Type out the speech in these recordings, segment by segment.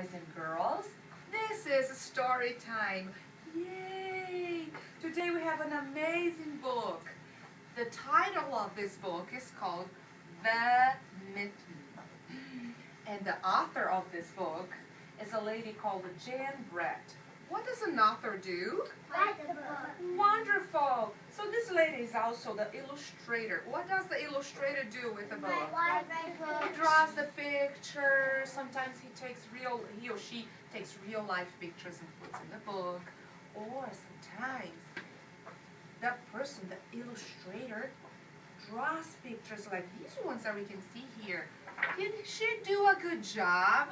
boys and girls. This is story time. Yay! Today we have an amazing book. The title of this book is called The Mitten. And the author of this book is a lady called Jan Brett. What does an author do? Write the book. Wonderful! So this lady is also the illustrator. What does the illustrator do with the book? He draws the pictures. Sometimes he or she takes real life pictures and puts in the book. Or sometimes that person, the illustrator, draws pictures like these ones that we can see here. Can she do a good job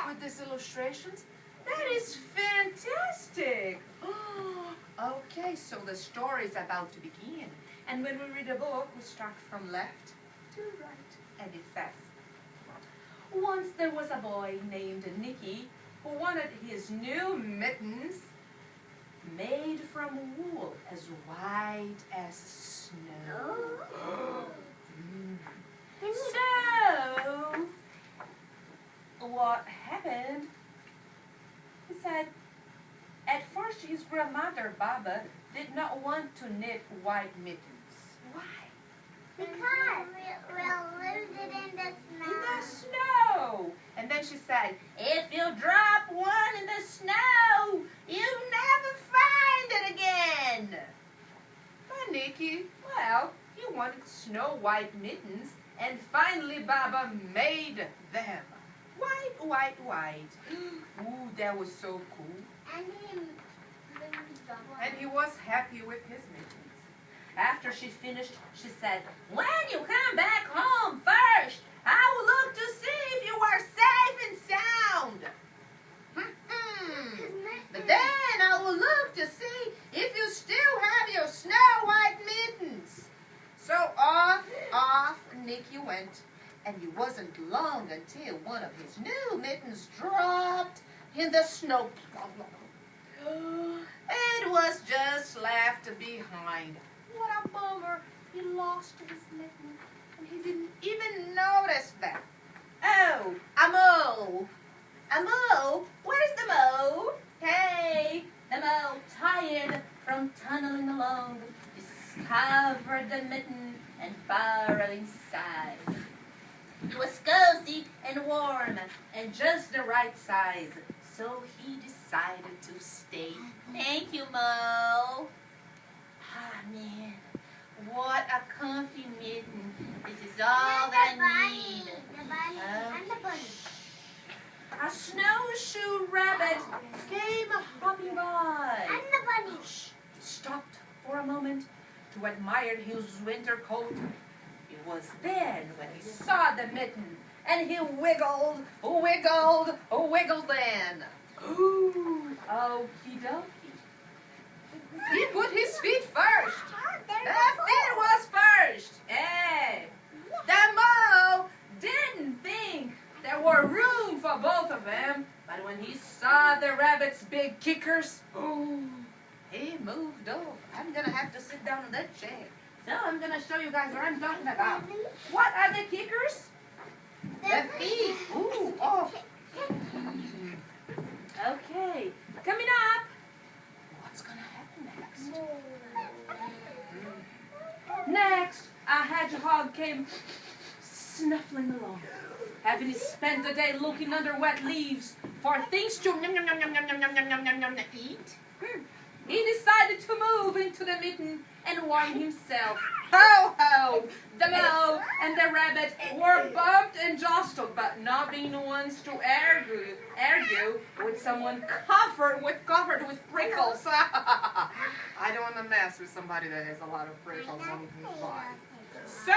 with these illustrations? That is fantastic! Okay, so the story is about to begin. And when we read a book, we start from left to right. And it says, once there was a boy named Nicky who wanted his new mittens made from wool as white as snow. So, what happened? He said, at first his grandmother, Baba, did not want to knit white mittens. Why? Because we'll lose it in the snow. In the snow. And then she said, if you drop one in the snow, you'll never find it again. But Nicky, well, he wanted snow white mittens, and finally Baba made them. White, white, white. Ooh, that was so cool. And he was happy with his mittens. After she finished, she said, when you come back home first, I will look to see if you are safe and sound. But then I will look to see if you still have your snow white mittens. So off Nicky went. And it wasn't long until one of his new mittens dropped in the snow. It was just left behind. What a bummer. He lost his mitten, and he didn't even notice that. Oh, a mole. A mole? Where's the mole? Hey, the mole, tired from tunneling along, discovered the mitten and burrowed inside. It was cozy and warm and just the right size, so he decided to stay. Thank you, Mo. Ah, man, what a comfy mitten. This is all that I need. The bunny and the bunny. A snowshoe rabbit came hopping by. And the bunny. He stopped for a moment to admire his winter coat. It was then when he saw the mitten, and he wiggled then. Ooh, okie dokie. He put his feet first. The feet was first. Hey, the mole didn't think there were room for both of them, but when he saw the rabbit's big kickers, he moved over. I'm gonna have to sit down in that chair. So I'm going to show you guys what I'm talking about. What are the kickers? The feet. Ooh, oh. Okay, coming up. What's going to happen next? Next, a hedgehog came snuffling along, having spent the day looking under wet leaves for things to eat. He decided to move into the mitten and warm himself. Ho, ho! The mole and the rabbit were bumped and jostled, but not being the ones to argue with someone covered with prickles. I don't want to mess with somebody that has a lot of prickles on his body. So,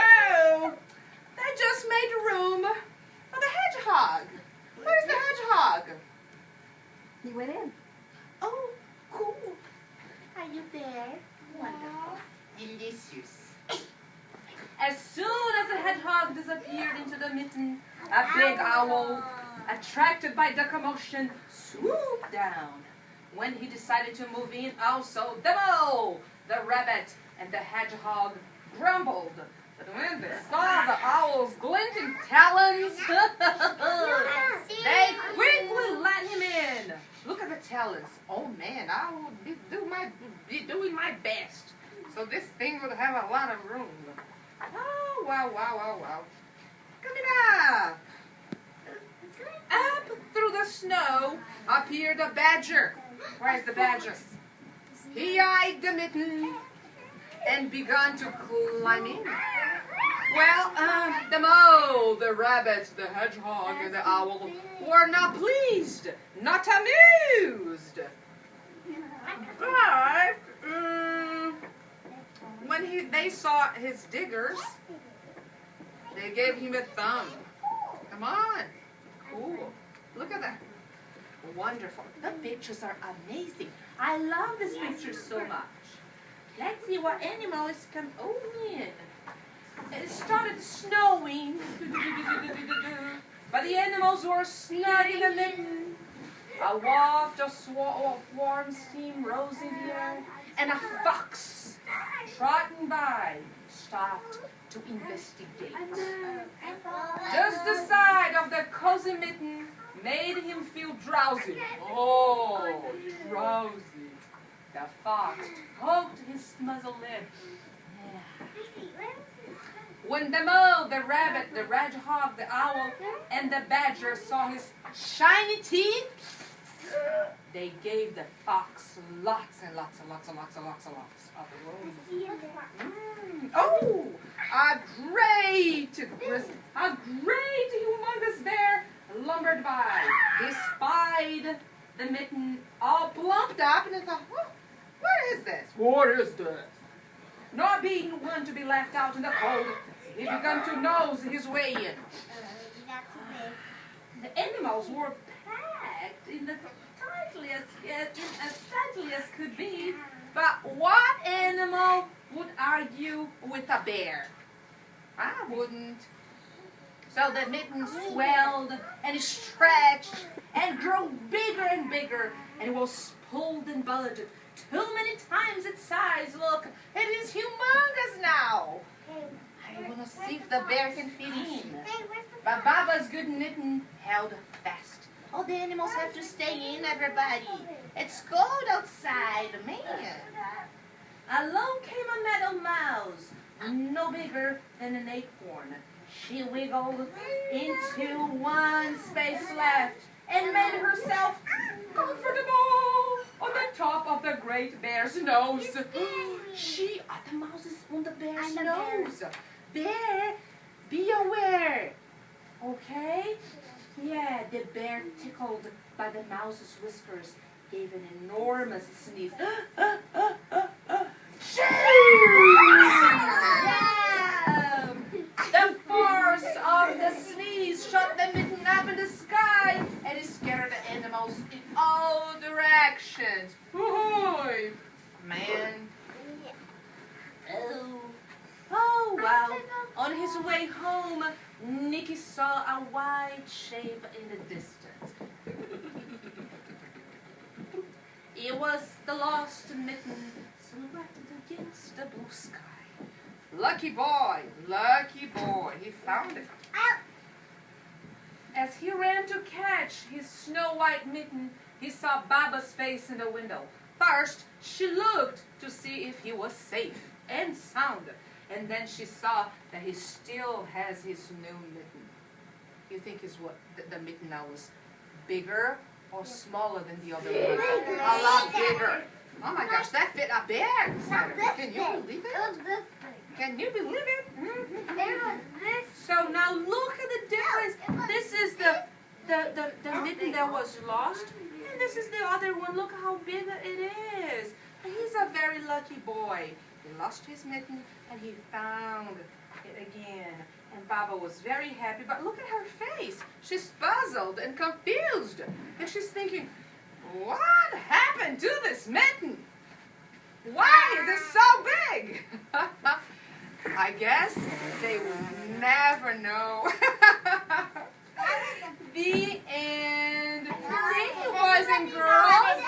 they just made room for the hedgehog. Where's the hedgehog? He went in. Oh, cool. Are you there? Wonderful. Delicious. As soon as the hedgehog disappeared into the mitten, a big owl, attracted by the commotion, swooped down. When he decided to move in, also the mole, the rabbit, and the hedgehog grumbled. But when they saw the owl's glinting talons, they quickly let balance. Oh man, I will be doing my best. So this thing would have a lot of room. Oh, wow, wow, wow, wow. Coming up. Up through the snow appeared a badger. Where's the badger? He eyed the mitten and began to climb in. Well, the mole, the rabbit, the hedgehog, and the owl were not pleased, not amused. But when they saw his diggers, they gave him a thumb. Come on. Cool. Look at that. Wonderful. The pictures are amazing. I love these pictures so much. Let's see what animals come. Oh, yeah. It started snowing, but the animals were snug in the mitten. A waft of warm steam rose in the air, and a fox, trotting by, stopped to investigate. Just the sight of the cozy mitten made him feel drowsy. Oh, drowsy. The fox poked his muzzle lip. When the mole, the rabbit, the hedgehog, the owl, and the badger saw his shiny teeth, they gave the fox lots and lots and lots and lots and lots and lots of room. Oh, a great humongous bear lumbered by. He spied the mitten all plumped up and he thought, what is this? What is this? Not being one to be left out in the cold, he began to nose his way in. The animals were packed in the as tightly as could be, but what animal would argue with a bear? I wouldn't. So the mitten swelled and stretched and grew bigger and bigger, and it was pulled and bulged too many times its size. Look, it is humongous now. I want to see if the bear can fit in. But Baba's good mitten held fast. Oh, the animals have to stay in, everybody. It's cold outside, man. Along came a meadow mouse, no bigger than an acorn. She wiggled into one space left and made herself comfortable on the top of the great bear's nose. The mouse is on the bear's nose. Bear, be aware. Okay? Yeah, the bear, tickled by the mouse's whiskers, gave an enormous sneeze. The force of the sneeze shot the mitten up in the sky, and it scared the animals in all directions. Ahoy! Man. Oh, well, on his way home, Nicky saw a white shape in the distance. It was the lost mitten silhouetted against the blue sky. Lucky boy, he found it. As he ran to catch his snow-white mitten, he saw Baba's face in the window. First, she looked to see if he was safe and sound. And then she saw that he still has his new mitten. You think the mitten now was bigger or smaller than the other one? A lot bigger. Oh my gosh, that fit a bear. Can you believe it? Can you believe it? So now look at the difference. This is the mitten that was lost, and this is the other one. Look how big it is. He's a very lucky boy. He lost his mitten and he found it again. And Baba was very happy, but look at her face. She's puzzled and confused. And she's thinking, what happened to this mitten? Why is it so big? I guess they will never know. The end. Thank you, boys and girls.